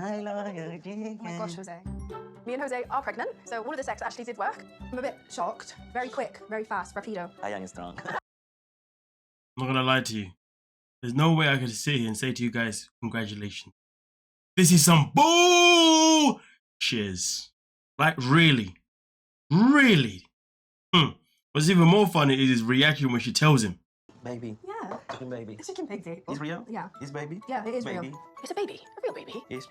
my lawyer. Oh my gosh, Jose. Me and Jose are pregnant, so all of the sex actually did work. I'm a bit shocked. Very quick, very fast, rapido. I am strong. I'm not gonna lie to you. There's no way I could sit here and say to you guys, congratulations. This is some bull shiz. Like, really? Really? What's even more funny is his reaction when she tells him. Baby. Yeah. Chicken baby. It's chicken baby. It's real? Yeah. It's baby? Yeah, it is baby. real. It's a baby. A real baby. It's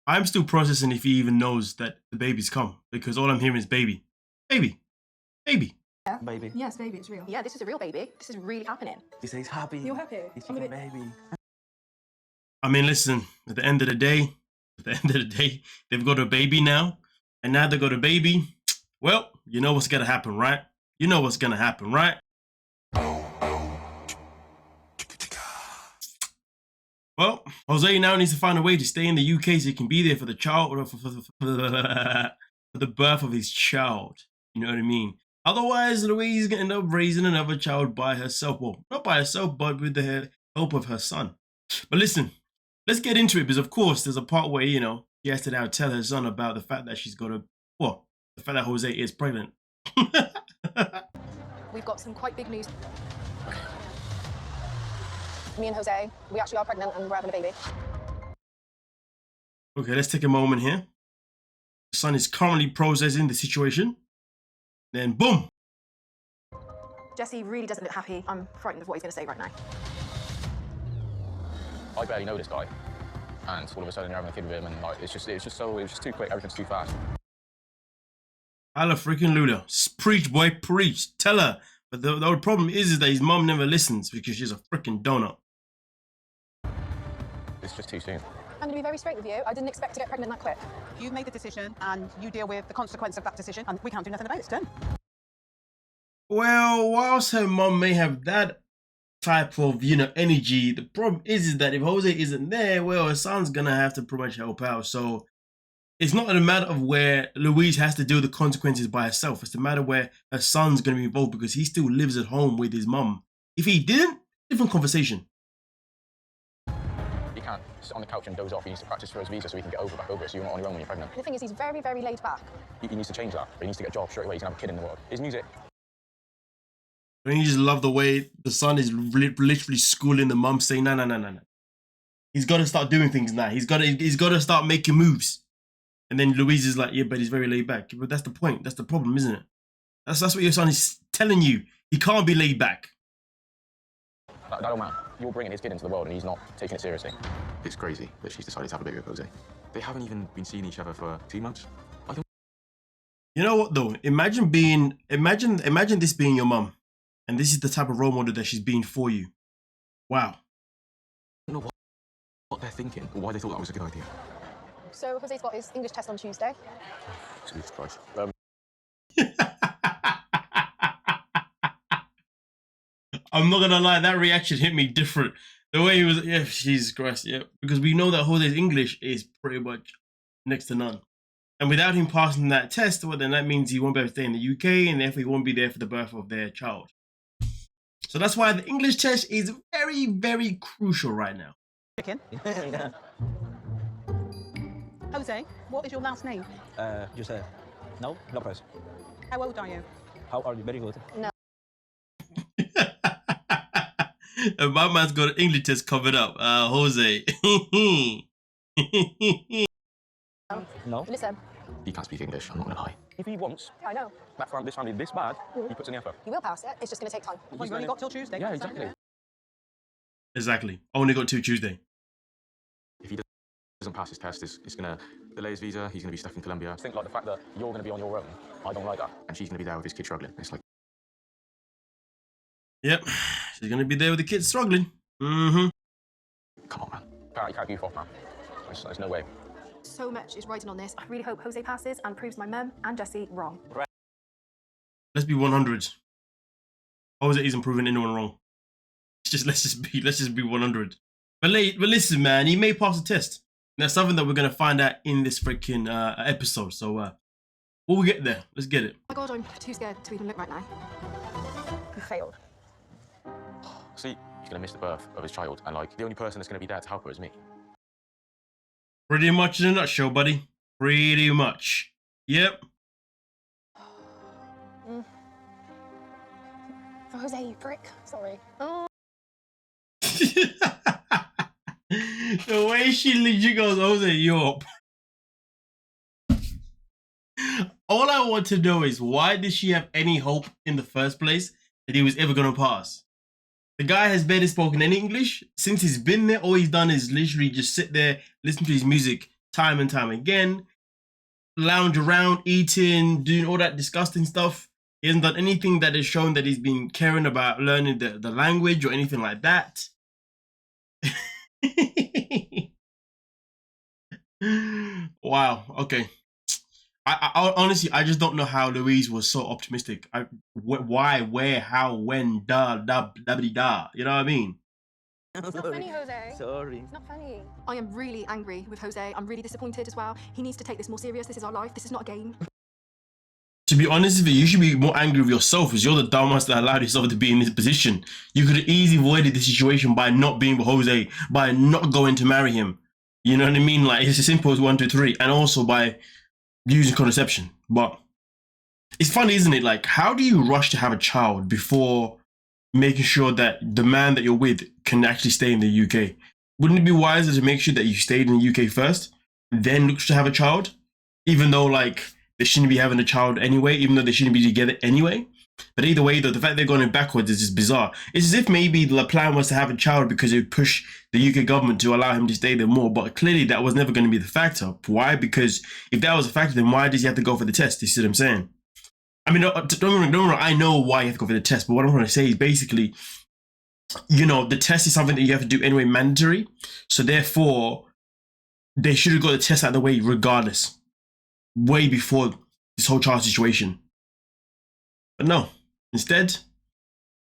I'm still processing if he even knows that the baby's come, because all I'm hearing is baby. Baby. Baby. Yeah. baby. Yes, baby, it's real. Yeah, this is a real baby. This is really happening. He says happy. You're happy? It's chicken baby. I mean, listen, at the end of the day, they've got a baby now, and now they got a baby. Well, you know what's gonna happen, right? You know what's gonna happen, right? Well, Jose now needs to find a way to stay in the UK so he can be there for the child, for the birth of his child. You know what I mean? Otherwise, Louise is going to end up raising another child by herself. Well, not by herself, but with the help of her son. But listen, let's get into it, because of course there's a part where, you know, she has to now tell her son about the fact that she's got a, well, the fact that Jose is pregnant. We've got some quite big news. Me and Jose, we actually are pregnant and we're having a baby. Okay, let's take a moment here. The son is currently processing the situation. Then boom. Jesse really doesn't look happy. I'm frightened of what he's going to say right now. I barely know this guy, and all of a sudden you're having a kid with him, and like it was just too quick. Everything's too fast. Halla freaking Luda. Preach, boy, preach. Tell her. But the problem is that his mom never listens because she's a freaking donut. It's just too soon. I'm going to be very straight with you. I didn't expect to get pregnant that quick. You made the decision and you deal with the consequence of that decision, and we can't do nothing about it. It's done. Well, whilst her mom may have that type of, you know, energy, the problem is that if Jose isn't there, well, her son's going to have to pretty much help out. So it's not a matter of where Louise has to deal with the consequences by herself. It's a matter where her son's going to be involved because he still lives at home with his mom. If he didn't, different conversation. You can't sit on the couch and doze off. He needs to practice for his visa so he can get back over it, so you're not on your own when you're pregnant. The thing is, he's very, very laid back. He needs to change that. He needs to get a job straight away. He's going to have a kid in the world. His music. Don't you just love the way the son is literally schooling the mom, saying, no. He's got to start doing things now. He's got to start making moves. And then Louise is like, yeah, but he's very laid back. But that's the point. That's the problem, isn't it? That's what your son is telling you. He can't be laid back. That don't matter. You're bringing his kid into the world and he's not taking it seriously. It's crazy that she's decided to have a baby with Jose. They haven't even been seeing each other for 2 months. You know what though? Imagine this being your mum, and this is the type of role model that she's being for you. Wow. I don't know what they're thinking or why they thought that was a good idea. So Jose's got his English test on Tuesday. Jesus Christ. I'm not gonna lie, that reaction hit me different. The way he was, yeah, Jesus Christ, yeah. Because we know that Jose's English is pretty much next to none. And without him passing that test, well, then that means he won't be able to stay in the UK, and therefore he won't be there for the birth of their child. So that's why the English test is very, very crucial right now. Chicken. Jose, what is your last name? Jose. No, Lopez. How old are you? How are you? Very good. No. And my man's got an English test covered up. Jose. No. Listen, He can't speak English, I'm not gonna lie. If he wants I know. this family this bad, he puts in the effort. You will pass it. It's just going to take time. Well, you've only got till Tuesday. Yeah, exactly. Exactly. Only got 2 Tuesday. If he doesn't pass his test, it's gonna delay his visa, he's gonna be stuck in Colombia, I think like the fact that you're going to be on your own, I don't like that. and she's gonna be there with his kid struggling. It's like, Yep. She's going to be there with the kids struggling. Mm-hmm. come on, man. You can't goof off, man. There's no way. So much is riding on this. I really hope Jose passes and proves my mum and Jesse wrong. Let's be 100. Jose isn't proving anyone wrong. Let's just be 100. But listen, man, he may pass the test. And that's something that we're gonna find out in this freaking episode. So we'll get there. Let's get it. Oh my God, I'm too scared to even look right now. You failed. See, he's going to miss the birth of his child, and like the only person that's going to be there to help her is me. Pretty much in a nutshell, buddy. Pretty much. Yep. Jose, you prick. Sorry. The way she legit goes, Jose, you up. All I want to know is, why did she have any hope in the first place that he was ever going to pass? The guy has barely spoken any English. Since he's been there, all he's done is literally just sit there, listen to his music time and time again, lounge around, eating, doing all that disgusting stuff. He hasn't done anything that has shown that he's been caring about learning the language or anything like that. Wow, okay. I honestly, I just don't know how Louise was so optimistic. Why, where, how, when, da, you know what I mean? It's not funny, Jose. Sorry. It's not funny. I am really angry with Jose. I'm really disappointed as well. He needs to take this more serious. This is our life. This is not a game. To be honest with you, you should be more angry with yourself, as you're the dumbass that allowed yourself to be in this position. You could have easily avoided the situation by not being with Jose, by not going to marry him. You know what I mean? Like, it's as simple as 1, 2, 3, and also by using contraception. But it's funny, isn't it? Like, how do you rush to have a child before making sure that the man that you're with can actually stay in the UK? Wouldn't it be wiser to make sure that you stayed in the UK first, then look to have a child? Even though, like, they shouldn't be having a child anyway, even though they shouldn't be together anyway. But either way, though, the fact they're going backwards is just bizarre. It's as if maybe the plan was to have a child because it would push the UK government to allow him to stay there more. But clearly that was never going to be the factor. Why? Because if that was a factor, then why does he have to go for the test? You see what I'm saying? I mean, don't I know why you have to go for the test, but what I'm trying to say is basically, you know, the test is something that you have to do anyway, mandatory. So therefore, they should have got the test out of the way regardless, way before this whole child situation. But no, instead,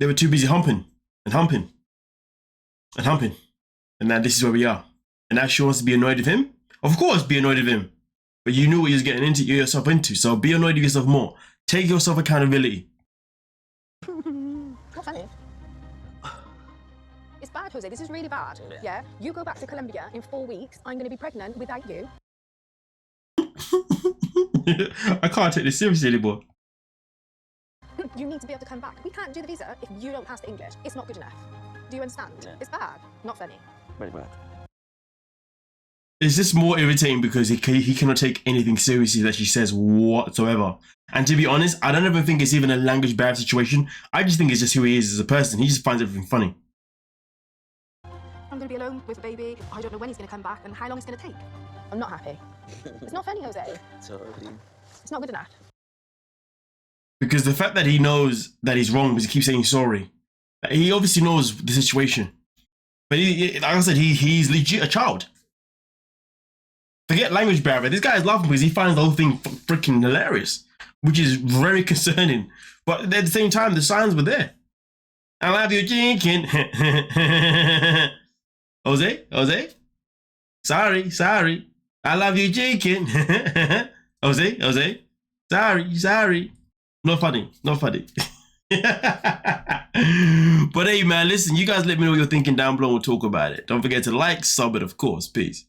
they were too busy humping and humping and humping. And now this is where we are. And now she wants to be annoyed with him? Of course, be annoyed with him. But you knew what you was getting into, yourself into. So be annoyed with yourself more. Take yourself accountability. Not funny. It's bad, Jose. This is really bad. Yeah? You go back to Colombia in 4 weeks. I'm going to be pregnant without you. I can't take this seriously anymore. You need to be able to come back. We can't do the visa if you don't pass the English. It's not good enough. Do you understand? Yeah. It's bad. Not funny. Very bad. It's just more irritating because he cannot take anything seriously that she says whatsoever. And to be honest, I don't even think it's even a language barrier situation. I just think it's just who he is as a person. He just finds everything funny. I'm going to be alone with a baby. I don't know when he's going to come back and how long it's going to take. I'm not happy. It's not funny, Jose. Sorry. It's not good enough. Because the fact that he knows that he's wrong because he keeps saying sorry. He obviously knows the situation. But like I said, he's legit a child. Forget language barrier. This guy is laughing because he finds the whole thing freaking hilarious, which is very concerning. But at the same time, the signs were there. I love you, chicken. Jose? Sorry. I love you, chicken. Jose? Sorry. Not funny. But hey, man, listen, you guys let me know what you're thinking down below and we'll talk about it. Don't forget to like, sub it, of course. Peace.